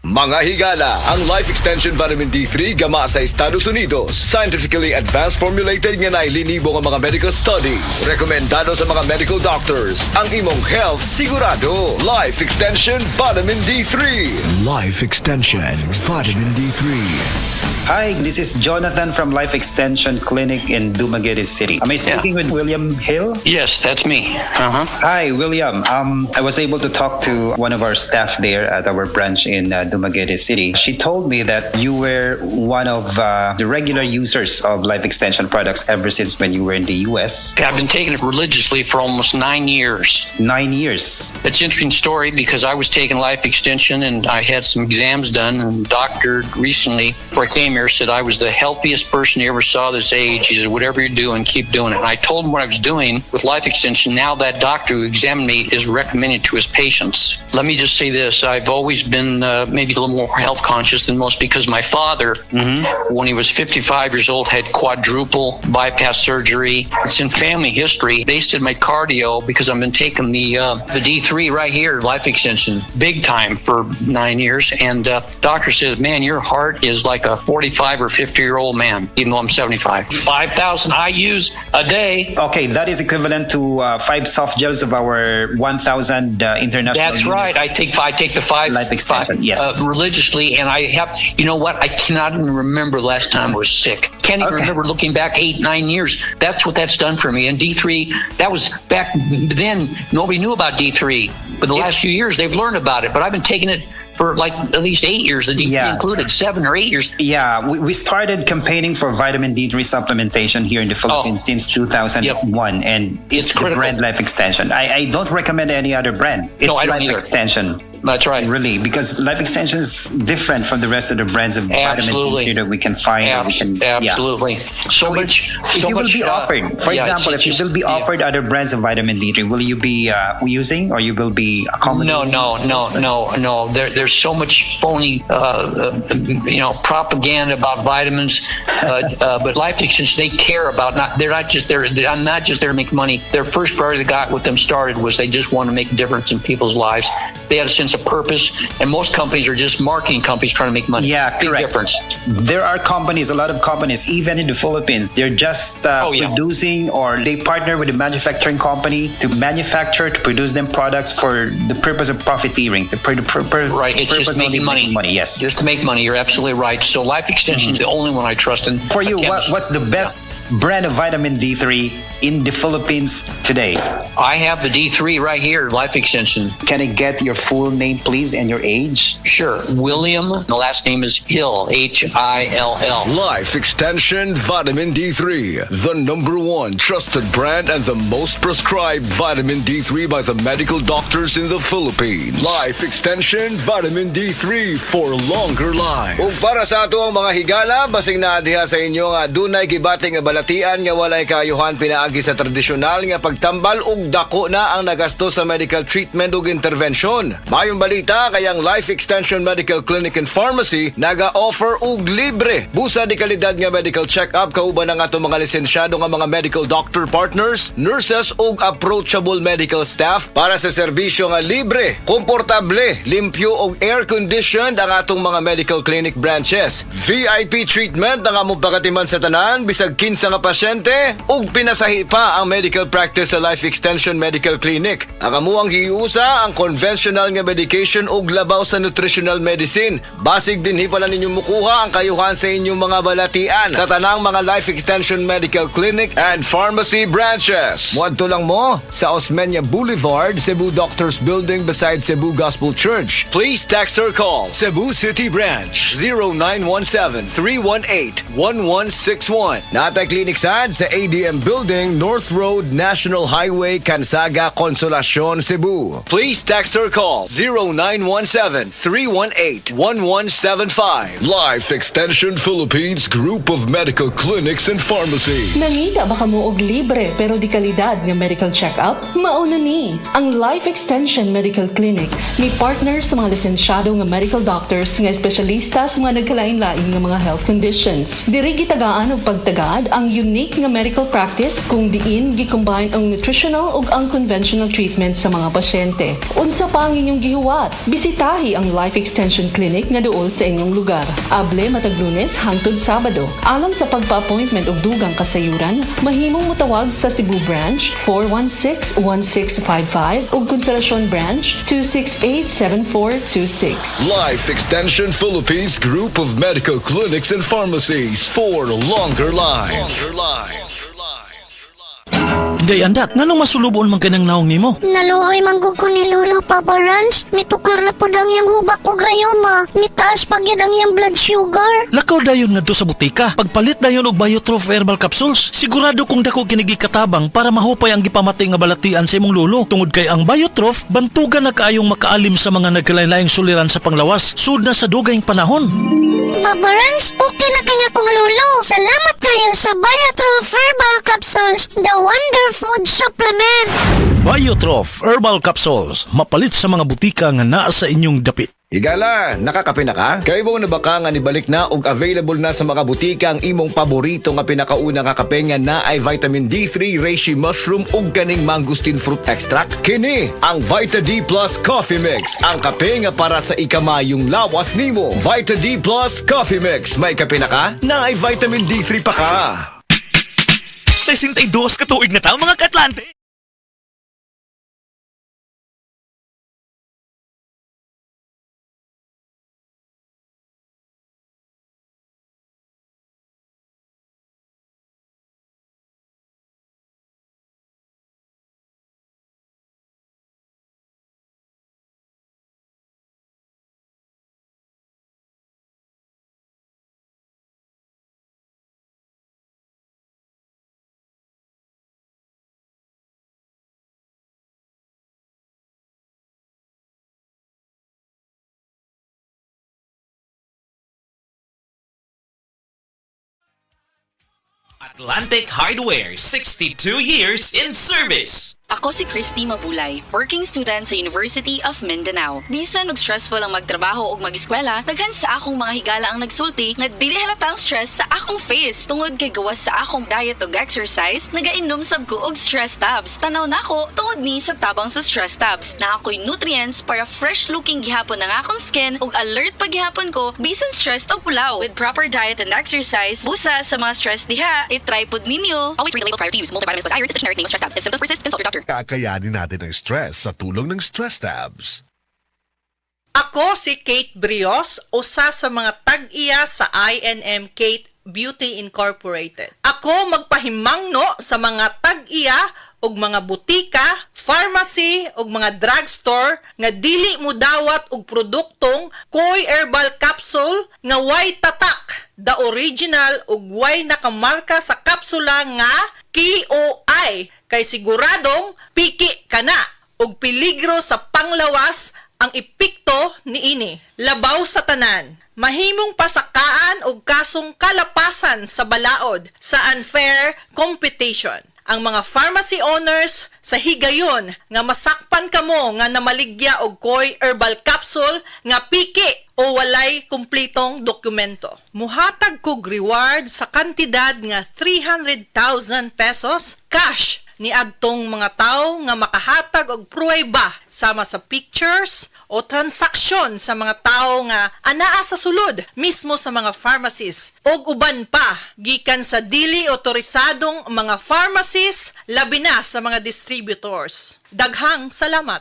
Mga higala, ang Life Extension Vitamin D3 gama sa Estados Unidos. Scientifically advanced formulated nga na ilinibo ng mga medical studies. Rekomendado sa mga medical doctors. Ang imong health sigurado. Life Extension Vitamin D3. Life Extension Vitamin D3. Hi, this is Jonathan from Life Extension Clinic in Dumaguete City. Am I speaking with William Hill? Yes, that's me. Hi, William. I was able to talk to one of our staff there at our branch in Dumaguete City. She told me that you were one of the regular users of Life Extension products ever since when you were in the U.S. I've been taking it religiously for almost 9 years. 9 years. It's an interesting story because I was taking Life Extension and I had some exams done, and the doctor recently, before I came here, said I was the healthiest person he ever saw this age. He said, whatever you're doing, keep doing it. And I told him what I was doing with Life Extension. Now that doctor who examined me is recommending to his patients. Let me just say this. I've always been maybe a little more health conscious than most because my father, when he was 55 years old, had quadruple bypass surgery. It's in family history. They said my cardio, because I've been taking the D3 right here, Life Extension, big time for 9 years. And doctor says, man, your heart is like a 45 or 50-year-old man, even though I'm 75. 5,000 I use a day. Okay, that is equivalent to 5 soft gels of our 1,000 international. That's right. I take the 5 Life Extension, yes. Religiously, and I have. You know what? I cannot even remember the last time I was sick. Can't even remember looking back 8-9 years. That's what that's done for me. And D3, that was back then. Nobody knew about D3. But the last few years, they've learned about it. But I've been taking it for like at least 8 years, the D3 included, 7 or 8 years. Yeah, we started campaigning for vitamin D3 supplementation here in the Philippines since 2001, and it's the brand Life Extension. I don't recommend any other brand. It's Life Extension. That's right. Really, because Life Extension is different from the rest of the brands of vitamin D3 that we can find. Absolutely. So much. If you will be offered, for example, if you will be offered other brands of vitamin D3, will you be using, or you will be accommodating? No. There's so much phony, propaganda about vitamins. But Life Extension, they care about they're not just there to make money. Their first priority that got with them started was they just want to make a difference in people's lives. They had a sense of purpose, and most companies are just marketing companies trying to make money. Yeah, big correct. difference. There are companies, a lot of companies, even in the Philippines, they're just producing, or they partner with a manufacturing company to produce them products for the purpose of profiteering, right. It's just making money. Yes, just to make money. You're absolutely right. So Life Extension is the only one I trust. And for you, what's the best brand of vitamin D3 in the Philippines today? I have the D3 right here, Life Extension. Can I get your full name, please, and your age? Sure. William. The last name is Hill, Hill. Life Extension Vitamin D3, the #1 trusted brand and the most prescribed vitamin D3 by the medical doctors in the Philippines. Life Extension Vitamin D3 for longer life. Ug para sa ato ang mga higala, basing na diha sa inyo nga dunay gibating nga balatian nga walay kaayuhan pinaagi sa tradisyonal nga pagtambal ug dako na ang nagasto sa medical treatment ug intervention. Mayong balita kayang Life Extension Medical Clinic and Pharmacy naga-offer og libre busa di kalidad nga medical check-up kauban ang ato mga lisensyado nga mga medical doctor partners, nurses ug approachable medical staff para sa serbisyo nga libre, komportable, limpyo ug air-conditioned ang atong mga medical clinic branches. VIP treatment ang among pagatiman sa tanan bisag kinsa nga pasyente ug pinasahi pa ang medical practice sa Life Extension Medical Clinic. Ang amuang hiusa ang conventional nga medication ug labaw sa nutritional medicine. Basig din pala ninyo mukuha ang kayuhan sa inyong mga balatian sa tanang mga Life Extension Medical Clinic and Pharmacy branches. Muadto lang mo sa Osmeña Boulevard, Cebu Doctors Building beside Cebu Gospel Church. Please text or call Cebu City Branch 0917-318-1161. Natay clinic sad sa ADM Building, North Road, National Highway, Cansaga, Consolacion, Cebu. Please text or call 0917-318-1175. Life Extension Philippines Group of Medical Clinics and Pharmacies. Nangita baka mo og libre pero di kalidad nga medical check-up? Mauna ni ang Life Extension Medical Clinic. May partner sa mga lisensyado nga medical doctors nga espesyalista sa mga nagkalain-lain nga mga health conditions. Diri gitagaan og pagtagad ang unique nga medical practice kung diin gi-combine ang nutritional ug ang conventional treatment sa mga pasyente. Unsa pa ang inyong gihuwat. Bisitahi ang Life Extension Clinic nga duol sa inyong lugar. Able matag Lunes hangtod Sabado. Alang sa pagpa-appointment og dugang kasayuran, mahimong mutawag sa Cebu Branch 416-1655 ug Consolacion Branch 268-7426. Life Extension Philippines Group of Medical Clinics and Pharmacies for longer life. Day andak, nganong masulubon man kanang naong nimo? Naluoy manggug ko ni Lolo, Papa Rans. Mitukar na po ang iyang hubak ko gayoma. Mitaas pag yan ang iyang blood sugar. Lakaw dayon ngadto sa butika. Pagpalit dayon og Biotrof herbal capsules. Sigurado kung dako kinigi katabang para mahupay ang gipamatay nga balatian sa imong lolo. Tungod kay ang Biotrof bantugan na kaayong makaalim sa mga nagkalain-laing suliran sa panglawas. Sud na sa dugayng panahon. Papa Rans, okay na kaya kong Lolo. Salamat kayo sa Biotrof Herbal Capsules, the Wonder Food Supplement. Biotrof herbal capsules. Mapalit sa mga butika nga naa sa inyong dapit. Higala, nakakape na ka? Kay mo na baka nga nibalik na ug available na sa mga butika ang imong paborito nga pinakauna nga kape nga naay vitamin D3, reishi mushroom ug kaning mangosteen fruit extract. Kini ang Vita D Plus Coffee Mix, ang kape nga para sa ikamayong lawas nimo. Vita D Plus Coffee Mix, may kape na ka? Naay vitamin D3 pa ka. 62 katuig na ta mga katlante. Atlantic Hardware, 62 years in service. Ako si Christy Mabulay, working student sa University of Mindanao. Bisan og stressful ang magtrabaho ug mag-eskwela, daghan sa akong mga higala ang nagsulti nga dili halata ang stress sa akong face tungod kay gawas sa akong diet ug exercise, nagainom sab ko og stress tabs. Tanaw nako tungod ni sa tabang sa stress tabs. Na ako'y nutrients para fresh looking gihapon ang akong skin ug alert pa gihapon ko bisan stressed og pulaw. With proper diet and exercise, busa sa mga stress diha, i-try pud ninyo. Always read the label prior to use. Multivitamins with iron, generic name of stress tabs. If symptoms persist, consult your doctor. Kakayanin natin ang stress sa tulong ng Stress Tabs. Ako si Kate Brios, usa sa mga tag-iya sa INM Kate Beauty Incorporated. Ako magpahimangno sa mga tag-iya og mga butika, pharmacy ug mga drugstore nga dili mo dawat og produktong Koy Herbal Capsule nga way tatak, the original ug way nakamarka sa kapsula nga KOI kay siguradong piki kana ug peligro sa panglawas ang epekto niini. Labaw sa tanan, mahimong pasakaan og kasong kalapasan sa balaod sa unfair competition. Ang mga pharmacy owners sa higayon nga masakpan kamo nga namaligya og Koy Herbal Capsule nga piki o walay kumplitong dokumento. Muhatag kog reward sa kantidad nga 300,000 pesos cash ni agtong mga tao nga makahatag og pruweba sama sa pictures o transaksyon sa mga tao nga anaa sa sulod mismo sa mga pharmacies og uban pa gikan sa dili otorisadong mga pharmacies labi na sa mga distributors. Daghang salamat.